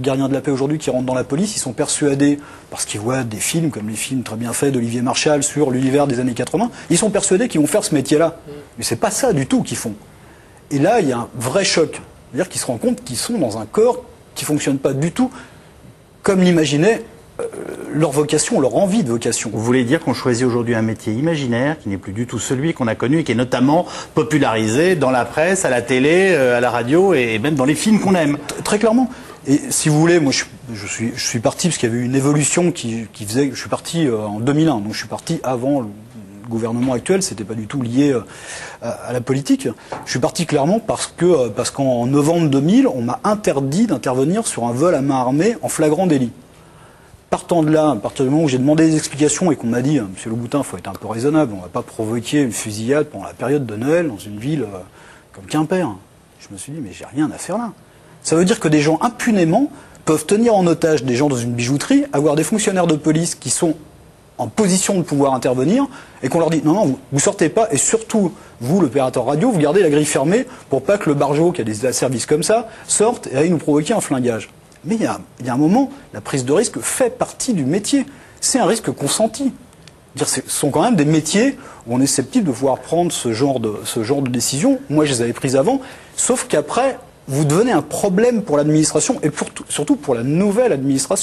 gardiens de la paix aujourd'hui qui rentrent dans la police, ils sont persuadés, parce qu'ils voient des films comme les films très bien faits d'Olivier Marchal sur l'univers des années 80, ils sont persuadés qu'ils vont faire ce métier-là. Mais c'est pas ça du tout qu'ils font. Et là, il y a un vrai choc. C'est-à-dire qu'ils se rendent compte qu'ils sont dans un corps qui ne fonctionne pas du tout comme l'imaginait leur vocation, leur envie de vocation. Vous voulez dire qu'on choisit aujourd'hui un métier imaginaire qui n'est plus du tout celui qu'on a connu et qui est notamment popularisé dans la presse, à la télé, à la radio et même dans les films qu'on aime. Très clairement. Et si vous voulez, moi je suis parti parce qu'il y avait eu une évolution qui faisait que je suis parti en 2001, donc je suis parti avant le gouvernement actuel, c'était pas du tout lié à la politique. Je suis parti clairement parce qu'en novembre 2000, on m'a interdit d'intervenir sur un vol à main armée en flagrant délit. Partant de là, à partir du moment où j'ai demandé des explications et qu'on m'a dit, Monsieur Le Boutin, il faut être un peu raisonnable, on ne va pas provoquer une fusillade pendant la période de Noël dans une ville comme Quimper. Je me suis dit, mais j'ai rien à faire là. Ça veut dire que des gens impunément peuvent tenir en otage des gens dans une bijouterie, avoir des fonctionnaires de police qui sont en position de pouvoir intervenir et qu'on leur dit non, non, vous sortez pas et surtout, vous, l'opérateur radio, vous gardez la grille fermée pour pas que le barjot qui a des services comme ça sorte et aille nous provoquer un flingage. Mais il y a un moment, la prise de risque fait partie du métier. C'est un risque consenti. Ce sont quand même des métiers où on est susceptible de pouvoir prendre ce genre de décision. Moi, je les avais prises avant, sauf qu'après, vous devenez un problème pour l'administration et surtout pour la nouvelle administration.